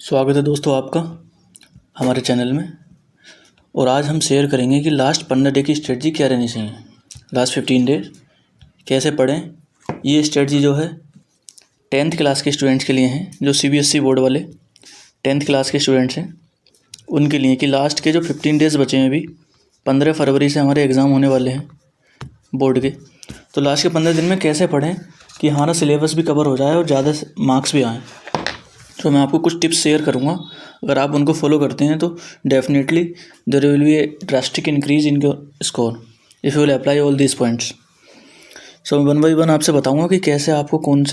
स्वागत है दोस्तों आपका हमारे चैनल में। और आज हम शेयर करेंगे कि लास्ट 15 डे की स्ट्रेटजी क्या रहनी चाहिए। लास्ट 15 डेज कैसे पढ़ें, ये स्ट्रेटजी जो है 10th क्लास के स्टूडेंट्स के लिए हैं, जो CBSE बोर्ड वाले 10th क्लास के स्टूडेंट्स हैं उनके लिए, कि लास्ट के जो 15 डेज़ बचे हैं, अभी 15 फरवरी से हमारे एग्ज़ाम होने वाले हैं बोर्ड के। तो लास्ट के 15 दिन में कैसे पढ़ें कि हमारा सिलेबस भी कवर हो जाए और ज़्यादा मार्क्स भी आएँ। तो मैं आपको कुछ टिप्स शेयर करूँगा, अगर आप उनको फॉलो करते हैं तो definitely there will be a drastic increase in your score if you will apply all these points. So one by one आपसे बताऊँगा कि कैसे आपको कौन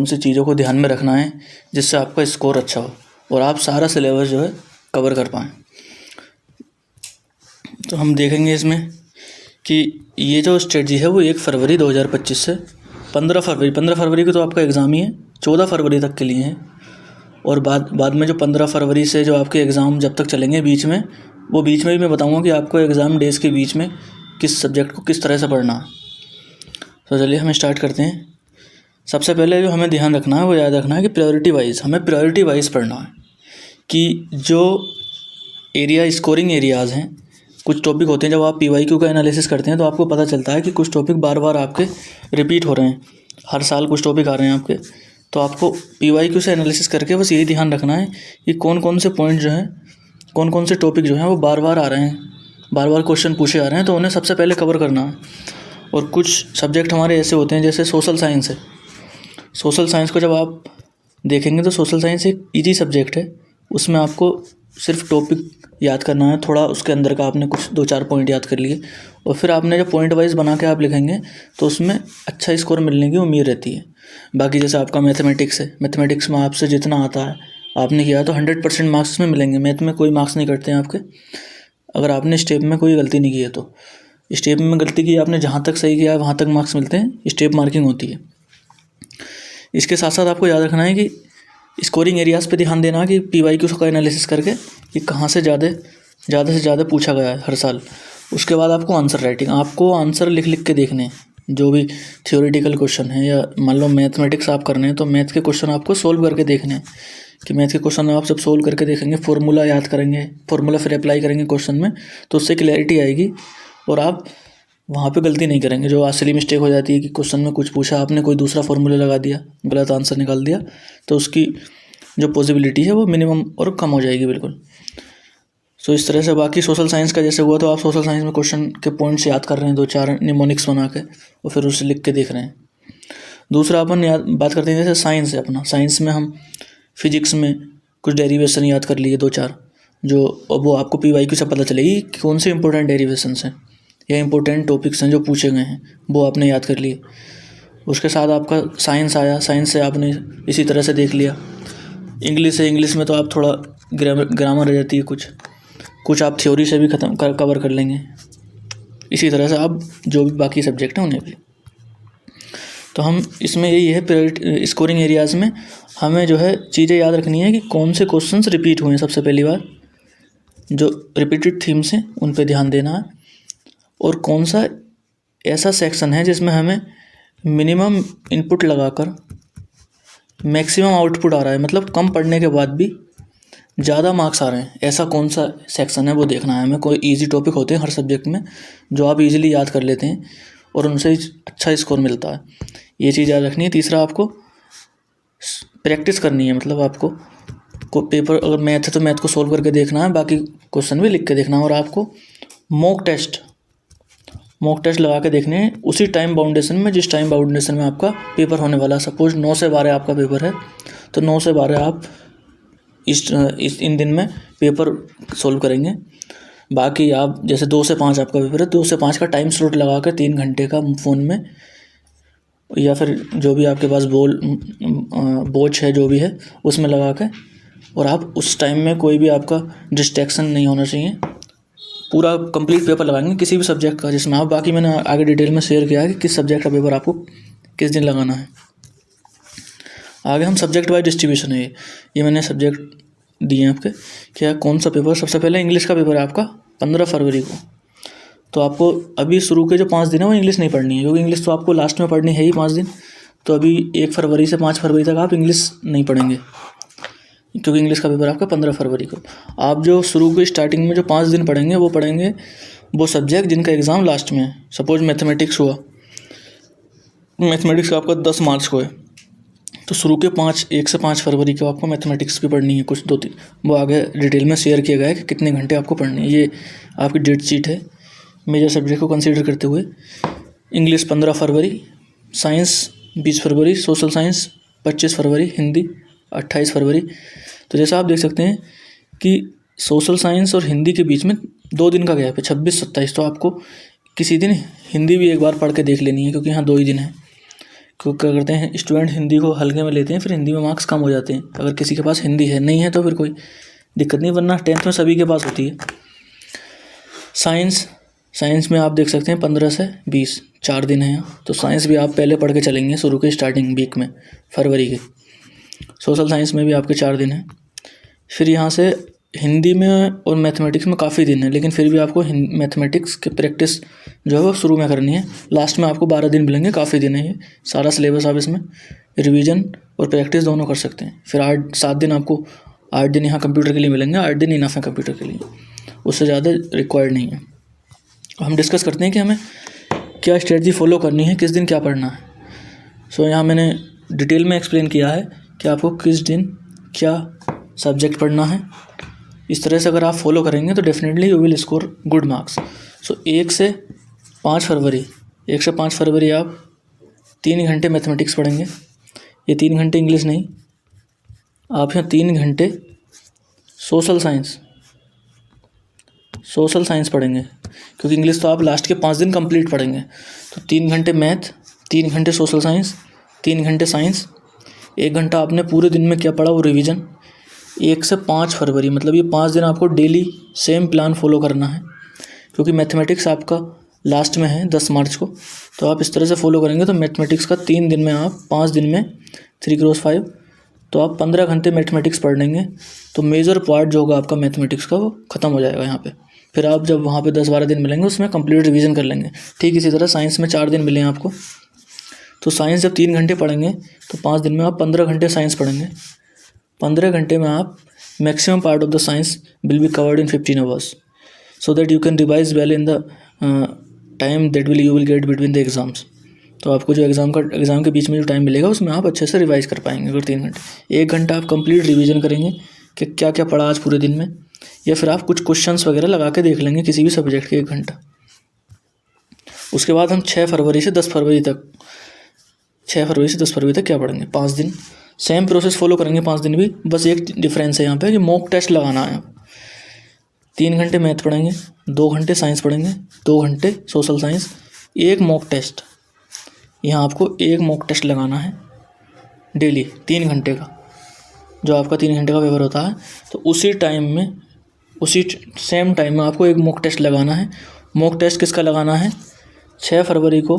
सी चीज़ों को ध्यान में रखना है जिससे आपका स्कोर अच्छा हो और आप सारा सिलेबस जो है कवर कर पाएँ। तो हम देखेंगे इसमें कि ये जो स्ट्रेटजी है वो 1 फरवरी 2025 से 15 फरवरी को तो आपका एग्ज़ाम ही है, 14 फरवरी तक के लिए है। और बाद में जो 15 फरवरी से जो आपके एग्ज़ाम जब तक चलेंगे बीच में भी मैं बताऊंगा कि आपको एग्ज़ाम डेज के बीच में किस सब्जेक्ट को किस तरह से पढ़ना है। तो चलिए हम स्टार्ट करते हैं। सबसे पहले जो हमें ध्यान रखना है वो याद रखना है कि हमें प्रायोरिटी वाइज पढ़ना है, कि जो स्कोरिंग एरियाज़ हैं, कुछ टॉपिक होते हैं जब आप PYQ का एनालिसिस करते हैं तो आपको पता चलता है कि कुछ टॉपिक बार बार आपके रिपीट हो रहे हैं, हर साल कुछ टॉपिक आ रहे हैं आपके। तो आपको PYQ से एनालिसिस करके बस यही ध्यान रखना है कि कौन कौन से पॉइंट जो हैं, कौन कौन से टॉपिक जो हैं वो बार बार आ रहे हैं, बार बार क्वेश्चन पूछे आ रहे हैं, तो उन्हें सबसे पहले कवर करना है। और कुछ सब्जेक्ट हमारे ऐसे होते हैं जैसे सोशल साइंस है। सोशल साइंस को जब आप देखेंगे तो सोशल साइंस एक ईजी सब्जेक्ट है, उसमें आपको सिर्फ टॉपिक याद करना है, थोड़ा उसके अंदर का आपने कुछ 2-4 पॉइंट याद कर लिए और फिर आपने जब पॉइंट वाइज बना के आप लिखेंगे तो उसमें अच्छा स्कोर मिलने की उम्मीद रहती है। बाकी जैसे आपका मैथमेटिक्स है, मैथमेटिक्स में आपसे जितना आता है आपने किया तो 100% मार्क्स में मिलेंगे। मैथ में कोई मार्क्स नहीं कटते हैं आपके, अगर आपने स्टेप में कोई गलती नहीं की है तो। स्टेप में गलती की आपने, जहाँ तक सही किया है वहाँ तक मार्क्स मिलते हैं, स्टेप मार्किंग होती है। इसके साथ साथ आपको याद रखना है कि स्कोरिंग एरियाज़ पे ध्यान देना कि PYQ का एनालिसिस करके कि कहाँ से ज़्यादा से ज़्यादा पूछा गया है हर साल। उसके बाद आपको आंसर राइटिंग, आपको आंसर लिख के देखने हैं, जो भी थियोरेटिकल क्वेश्चन है या मान लो मैथमेटिक्स आप करने हैं तो मैथ के क्वेश्चन आपको सोल्व करके देखने हैं। कि मैथ के क्वेश्चन आप जब सोल्व करके देखेंगे, फार्मूला याद करेंगे, फार्मूला फिर अप्लाई करेंगे क्वेश्चन में, तो उससे क्लैरिटी आएगी और आप वहाँ पे गलती नहीं करेंगे। जो असली मिस्टेक हो जाती है कि क्वेश्चन में कुछ पूछा, आपने कोई दूसरा फार्मूला लगा दिया, गलत आंसर निकाल दिया, तो उसकी जो पॉसिबिलिटी है वो मिनिमम और कम हो जाएगी बिल्कुल। सो इस तरह से। बाकी सोशल साइंस का जैसे हुआ तो आप सोशल साइंस में क्वेश्चन के पॉइंट्स याद कर रहे हैं, 2-4 निमोनिक्स बना के और फिर उसे लिख के देख रहे हैं। दूसरा अपन बात करते हैं जैसे साइंस है अपना, साइंस में हम फिजिक्स में कुछ डेरिवेशन याद कर लिए 2-4, जो वो आपको PYQ से पता चलेगी कि कौन से इंपॉर्टेंट डेरिवेशंस हैं या इंपॉर्टेंट टॉपिक्स हैं जो पूछे गए हैं, वो आपने याद कर लिए। उसके साथ आपका साइंस आया, साइंस से आपने इसी तरह से देख लिया। इंग्लिश है, इंग्लिश में तो आप थोड़ा ग्रामर रह जाती है, कुछ आप थ्योरी से भी कवर कर लेंगे। इसी तरह से आप जो भी बाकी सब्जेक्ट हैं उन्हें भी। तो हम इसमें यही है, स्कोरिंग एरियाज़ में हमें जो है चीज़ें याद रखनी है कि कौन से क्वेश्चंस रिपीट हुए हैं। सबसे पहली बार जो रिपीटेड थीम्स हैं उन पे ध्यान देना है, और कौन सा ऐसा सेक्शन है जिसमें हमें मिनिमम इनपुट लगाकर मैक्सिमम आउटपुट आ रहा है, मतलब कम पढ़ने के बाद भी ज़्यादा मार्क्स आ रहे हैं, ऐसा कौन सा सेक्शन है वो देखना है हमें। कोई इजी टॉपिक होते हैं हर सब्जेक्ट में जो आप इजीली याद कर लेते हैं और उनसे अच्छा स्कोर मिलता है, ये चीज़ याद रखनी है। तीसरा, आपको प्रैक्टिस करनी है, मतलब आपको पेपर अगर मैथ है तो मैथ को सोल्व करके देखना है, बाकी क्वेश्चन भी लिख के देखना है। और आपको मॉक टेस्ट लगा के देखने हैं उसी टाइम बाउंडेशन में जिस टाइम बाउंडेशन में आपका पेपर होने वाला है। सपोज 9 से 12 आपका पेपर है तो 9 से 12 आप इन दिन में पेपर सोल्व करेंगे। बाकी आप जैसे 2 से 5 आपका पेपर है, 2 से 5 का टाइम स्लॉट लगा कर 3 घंटे का फ़ोन में या फिर जो भी आपके पास वॉच है जो भी है उसमें लगा के, और आप उस टाइम में कोई भी आपका डिस्ट्रैक्शन नहीं होना चाहिए। पूरा कंप्लीट पेपर लगाएंगे किसी भी सब्जेक्ट का जिसमें आप, बाकी मैंने आगे डिटेल में शेयर किया है कि किस सब्जेक्ट का पेपर आपको किस दिन लगाना है। आगे हम सब्जेक्ट वाइज डिस्ट्रीब्यूशन है, ये मैंने सब्जेक्ट दिए हैं आपके, क्या कौन सा पेपर। सबसे पहले इंग्लिश का पेपर है आपका 15 फरवरी को। तो आपको अभी शुरू के जो 5 दिन है वो इंग्लिश नहीं पढ़नी है, क्योंकि इंग्लिश तो आपको लास्ट में पढ़नी है ही 5 दिन। तो अभी 1 फरवरी से 5 फरवरी तक आप इंग्लिश नहीं पढ़ेंगे। क्योंकि इंग्लिश का पेपर आपका 15 फरवरी को। आप जो शुरू के स्टार्टिंग में जो 5 दिन पढ़ेंगे वो पढ़ेंगे वो सब्जेक्ट जिनका एग्ज़ाम लास्ट में है। सपोज मैथमेटिक्स हुआ, मैथमेटिक्स का आपका 10 मार्च को है, तो शुरू के 1 से 5 फरवरी को आपको मैथमेटिक्स भी पढ़नी है, कुछ 2-3 वो आगे डिटेल में शेयर किया गया है कि कितने घंटे आपको पढ़नी है। ये आपकी डेट शीट है मेजर सब्जेक्ट को कंसीडर करते हुए। इंग्लिश 15 फरवरी, साइंस 20 फरवरी, सोशल साइंस 25 फरवरी, हिंदी 28 फरवरी। तो जैसा आप देख सकते हैं कि सोशल साइंस और हिंदी के बीच में 2 दिन का गैप है, 26-27। तो आपको किसी दिन हिंदी भी एक बार पढ़ के देख लेनी है, क्योंकि यहाँ 2 ही दिन है। क्यों क्या करते हैं स्टूडेंट, हिंदी को हल्के में लेते हैं, फिर हिंदी में मार्क्स कम हो जाते हैं। अगर किसी के पास हिंदी है, नहीं है तो फिर कोई दिक्कत नहीं, वरना 10th में सभी के पास होती है। साइंस में आप देख सकते हैं 15 से 20 4 दिन है यहाँ। तो साइंस भी आप पहले पढ़ के चलेंगे शुरू के स्टार्टिंग वीक में फरवरी के। सोशल साइंस में भी आपके 4 दिन हैं। फिर यहाँ से हिंदी में और मैथमेटिक्स में काफ़ी दिन है, लेकिन फिर भी आपको मैथमेटिक्स की प्रैक्टिस जो है वो शुरू में करनी है। लास्ट में आपको 12 दिन मिलेंगे, काफ़ी दिन है ये। सारा सिलेबस आप इसमें रिवीजन और प्रैक्टिस दोनों कर सकते हैं। फिर 7 दिन आपको 8 दिन यहाँ कंप्यूटर के लिए मिलेंगे, 8 दिन इनफ है कंप्यूटर के लिए, उससे ज़्यादा रिक्वायर्ड नहीं है। हम डिस्कस करते हैं कि हमें क्या स्ट्रेटजी फॉलो करनी है, किस दिन क्या पढ़ना है। सो यहाँ मैंने डिटेल में एक्सप्लेन किया है कि आपको किस दिन क्या सब्जेक्ट पढ़ना है। इस तरह से अगर आप फॉलो करेंगे तो definitely you will score good marks. So 1 से 5 फरवरी आप 3 घंटे मैथमेटिक्स पढ़ेंगे। ये 3 घंटे इंग्लिश नहीं, आप यहाँ 3 घंटे सोशल साइंस पढ़ेंगे, क्योंकि इंग्लिश तो आप लास्ट के 5 दिन कंप्लीट पढ़ेंगे। तो 3 घंटे मैथ, 3 घंटे सोशल साइंस, 3 घंटे साइंस, 1 घंटा आपने पूरे दिन में क्या पढ़ा वो रिवीजन। 1 से 5 फरवरी मतलब ये 5 दिन आपको डेली सेम प्लान फॉलो करना है, क्योंकि मैथमेटिक्स आपका लास्ट में है 10 मार्च को। तो आप इस तरह से फॉलो करेंगे तो मैथमेटिक्स का 3 दिन में आप 5 दिन में 3x5 तो आप 15 घंटे मैथमेटिक्स पढ़ लेंगे। तो मेजर पार्ट जो होगा आपका मैथमेटिक्स का वो ख़त्म हो जाएगा यहाँ पे। फिर आप जब वहाँ पे 10-12 दिन मिलेंगे उसमें कंप्लीट रिवीजन कर लेंगे। ठीक इसी तरह साइंस में 4 दिन मिले हैं आपको, तो साइंस जब 3 घंटे पढ़ेंगे तो 5 दिन में आप 15 घंटे साइंस पढ़ेंगे। 15 घंटे में आप maximum part of the science will be covered in 15 hours, so that you can revise well in the time that you will gate between the exams. तो आपको जो एग्ज़ाम के बीच में जो टाइम मिलेगा उसमें आप अच्छे से रिवाइज कर पाएंगे। अगर 3 घंटे, 1 घंटा आप कंप्लीट रिवीजन करेंगे कि क्या क्या पढ़ा आज पूरे दिन में, या फिर आप कुछ क्वेश्चंस वगैरह लगा के देख लेंगे किसी भी सब्जेक्ट के 1 घंटा। उसके बाद हम 6 फरवरी से 10 फरवरी तक क्या पढ़ेंगे, 5 दिन सेम प्रोसेस फॉलो करेंगे 5 दिन भी। बस एक डिफरेंस है यहाँ पे कि मॉक टेस्ट लगाना है। 3 घंटे मैथ पढ़ेंगे, 2 घंटे साइंस पढ़ेंगे, 2 घंटे सोशल साइंस, 1 मॉक टेस्ट। यहाँ आपको 1 मॉक टेस्ट लगाना है डेली 3 घंटे का, जो आपका 3 घंटे का पेपर होता है। तो उसी सेम टाइम में आपको 1 मॉक टेस्ट लगाना है। मॉक टेस्ट किसका लगाना है, 6 फरवरी को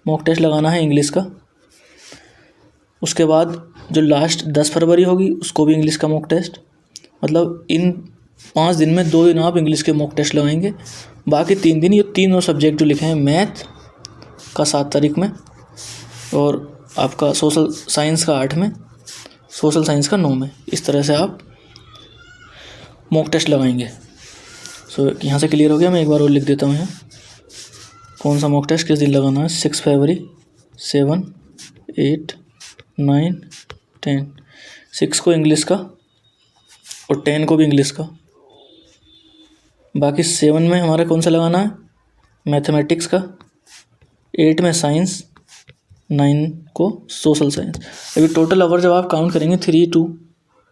मॉक टेस्ट लगाना है इंग्लिश का। उसके बाद जो लास्ट 10 फरवरी होगी उसको भी इंग्लिश का मॉक टेस्ट। मतलब इन 5 दिन में 2 दिन आप इंग्लिश के मॉक टेस्ट लगाएंगे, बाकी 3 दिन ये तीनों सब्जेक्ट जो लिखे हैं, मैथ का 7 तारीख में और आपका सोशल साइंस का 8 में, सोशल साइंस का 9 में, इस तरह से आप मॉक टेस्ट लगाएंगे। सो यहाँ से क्लियर हो गया। मैं एक बार और लिख देता हूँ यहाँ कौन सा मॉक टेस्ट किस दिन लगाना है। 6 फरवरी, 7, 8, 9, 10। 6 को इंग्लिश का और 10 को भी इंग्लिश का। बाकी 7 में हमारा कौन सा लगाना है, मैथमेटिक्स का, 8 में साइंस, 9 को सोशल साइंस। अभी टोटल आवर जब आप काउंट करेंगे 3 to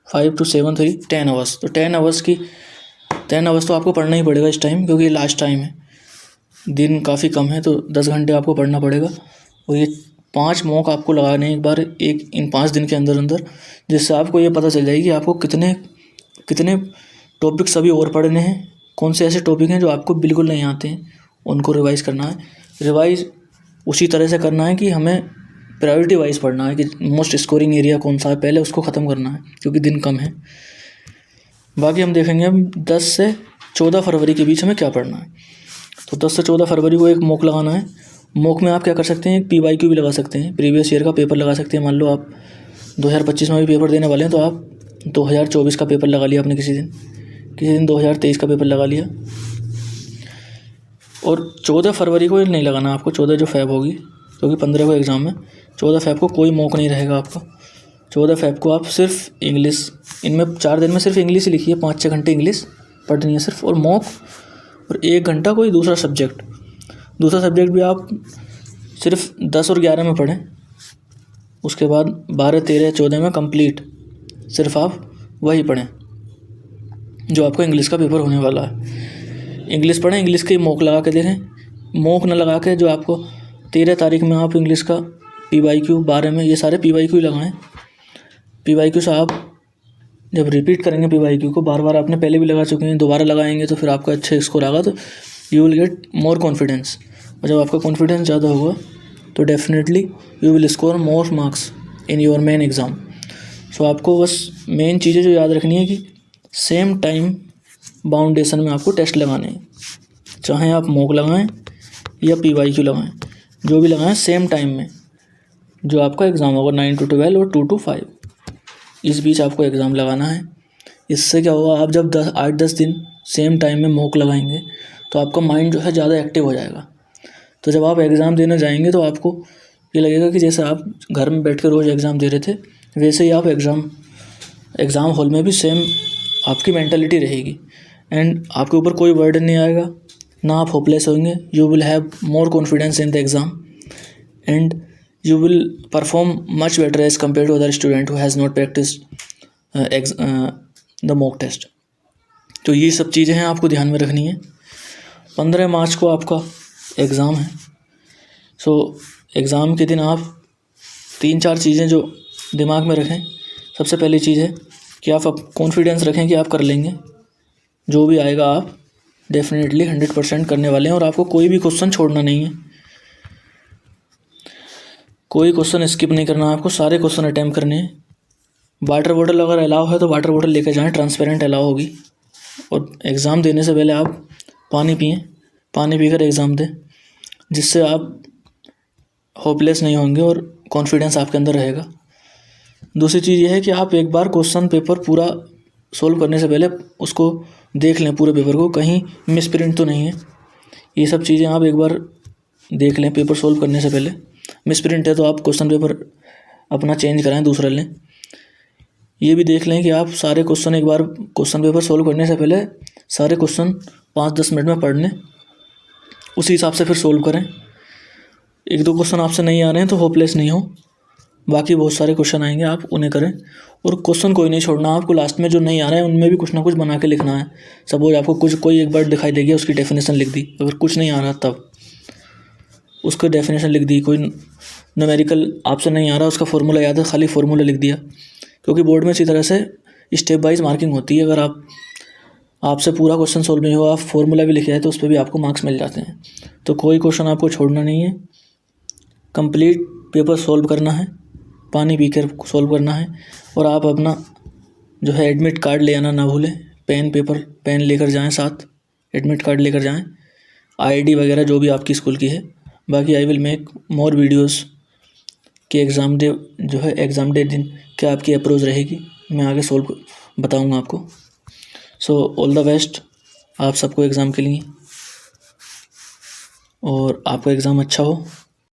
5 to 7 3 10 आवर्स। तो 10 आवर्स तो आपको पढ़ना ही पड़ेगा इस टाइम, क्योंकि लास्ट टाइम है, दिन काफ़ी कम है, तो 10 घंटे आपको पढ़ना पड़ेगा। और ये 5 मॉक आपको लगाने एक बार इन 5 दिन के अंदर, जिससे आपको ये पता चल जाएगी कि आपको कितने टॉपिक्स अभी और पढ़ने हैं, कौन से ऐसे टॉपिक हैं जो आपको बिल्कुल नहीं आते हैं, उनको रिवाइज़ करना है। रिवाइज़ उसी तरह से करना है कि हमें प्रायोरिटी वाइज पढ़ना है कि मोस्ट स्कोरिंग एरिया कौन सा है, पहले उसको ख़त्म करना है, क्योंकि दिन कम है। बाकी हम देखेंगे अब 10 से 14 फरवरी के बीच हमें क्या पढ़ना है। तो 10 से 14 फरवरी को एक मॉक लगाना है। मॉक में आप क्या कर सकते हैं, एक PYQ भी लगा सकते हैं, प्रीवियस ईयर का पेपर लगा सकते हैं। मान लो आप 2025 में भी पेपर देने वाले हैं, तो आप 2024 का पेपर लगा लिया आपने किसी दिन 2023 का पेपर लगा लिया। और 14 फरवरी को नहीं लगाना आपको, 14 जो फ़ैब होगी, क्योंकि 15 को एग्ज़ाम है। 14 फ़ैब को कोई मॉक नहीं रहेगा आपका। 14 फ़ैब को आप सिर्फ इंग्लिश, इनमें 4 दिन में सिर्फ इंग्लिश ही लिखिए, 5-6 घंटे इंग्लिश पढ़नी है सिर्फ, और मॉक, और 1 घंटा कोई दूसरा सब्जेक्ट भी आप सिर्फ 10 और 11 में पढ़ें। उसके बाद 12, 13, 14 में कंप्लीट सिर्फ आप वही पढ़ें जो आपका इंग्लिश का पेपर होने वाला है। इंग्लिश पढ़ें, इंग्लिश के मॉक लगा के देखें। मॉक न लगा के जो आपको 13 तारीख में आप इंग्लिश का PYQ 12 में, ये सारे PYQ ही लगाएं। PYQ से आप जब रिपीट करेंगे PYQ को, बार आपने पहले भी लगा चुके हैं, दोबारा लगाएंगे तो फिर आपका अच्छा स्कोर आएगा, तो you will get more confidence. और जब आपका कॉन्फिडेंस ज़्यादा होगा तो definitely you will score more marks in your main exam. So आपको बस मेन चीज़ें जो याद रखनी है कि सेम टाइम बाउंडेशन में आपको टेस्ट लगाने हैं, चाहे आप मॉक लगाएं या PYQ लगाएं, जो भी लगाएं सेम टाइम में जो आपका एग्ज़ाम होगा 9 to 12 और 2 to 5, इस बीच आपको एग्ज़ाम लगाना है। इससे क्या होगा, आप जब 8-10 दिन सेम टाइम में मॉक लगाएंगे तो आपका माइंड जो है ज़्यादा एक्टिव हो जाएगा। तो जब आप एग्ज़ाम देने जाएंगे तो आपको ये लगेगा कि जैसे आप घर में बैठ कर रोज़ एग्ज़ाम दे रहे थे, वैसे ही आप एग्ज़ाम हॉल में भी सेम आपकी मेंटालिटी रहेगी, एंड आपके ऊपर कोई बर्डन नहीं आएगा, ना आप होपलेस होंगे। You will have more confidence in the exam and you will perform much better as compared to other student who has not practiced the mock test। तो ये सब चीज़ें हैं आपको ध्यान में रखनी है। 15 मार्च को आपका एग्ज़ाम है। सो एग्ज़ाम के दिन आप 3-4 चीज़ें जो दिमाग में रखें। सबसे पहली चीज़ है कि आप कॉन्फिडेंस रखें कि आप कर लेंगे, जो भी आएगा आप डेफिनेटली 100% करने वाले हैं, और आपको कोई भी क्वेश्चन छोड़ना नहीं है, कोई क्वेश्चन स्किप नहीं करना, आपको सारे क्वेश्चन अटैम्प्ट करने हैं। वाटर बॉटल अगर अलाउ है तो वाटर बॉटल लेकर जाएं, ट्रांसपेरेंट अलाउ होगी। और एग्ज़ाम देने से पहले आप पानी पिएं, पानी पीकर एग्ज़ाम दें, जिससे आप होपलेस नहीं होंगे और कॉन्फिडेंस आपके अंदर रहेगा। दूसरी चीज़ ये है कि आप एक बार क्वेश्चन पेपर पूरा सोल्व करने से पहले उसको देख लें, पूरे पेपर को, कहीं मिस प्रिंट तो नहीं है। ये सब चीज़ें आप एक बार देख लें पेपर सोल्व करने से पहले। मिस प्रिंट है तो आप क्वेश्चन पेपर अपना चेंज कराएं, दूसरा लें। ये भी देख लें कि आप सारे क्वेश्चन एक बार क्वेश्चन पेपर सोल्व करने से पहले सारे क्वेश्चन 5-10 मिनट में पढ़ लें, उसी हिसाब से फिर सोल्व करें। 1-2 क्वेश्चन आपसे नहीं आ रहे हैं तो होपलेस नहीं हो, बाकी बहुत सारे क्वेश्चन आएंगे, आप उन्हें करें। और क्वेश्चन कोई नहीं छोड़ना, आपको लास्ट में जो नहीं आ रहे हैं उनमें भी कुछ ना कुछ बना के लिखना है। सपोज आपको कोई एक वर्ड दिखाई देगी, उसकी डेफिनेशन लिख दी, अगर कुछ नहीं आ रहा तब उसका डेफिनेशन लिख दी। कोई न्यूमेरिकल आपसे नहीं आ रहा, उसका फार्मूला याद है, खाली फार्मूला लिख दिया, क्योंकि बोर्ड में इसी तरह से स्टेप वाइज मार्किंग होती है। अगर आपसे पूरा क्वेश्चन सोल्व नहीं हुआ, आप फार्मूला भी लिखे हैं तो उस पर भी आपको मार्क्स मिल जाते हैं। तो कोई क्वेश्चन आपको छोड़ना नहीं है, कंप्लीट पेपर सोल्व करना है, पानी पीकर सोल्व करना है। और आप अपना जो है एडमिट कार्ड ले आना ना भूलें, पेन लेकर जाएँ साथ, एडमिट कार्ड लेकर जाएँ, ID वगैरह जो भी आपकी स्कूल की है। बाकी I will make more videos कि एग्ज़ाम डे दिन क्या आपकी अप्रोच रहेगी, मैं आगे सोल्व बताऊंगा आपको। सो ऑल द बेस्ट आप सबको एग्ज़ाम के लिए, और आपका एग्ज़ाम अच्छा हो।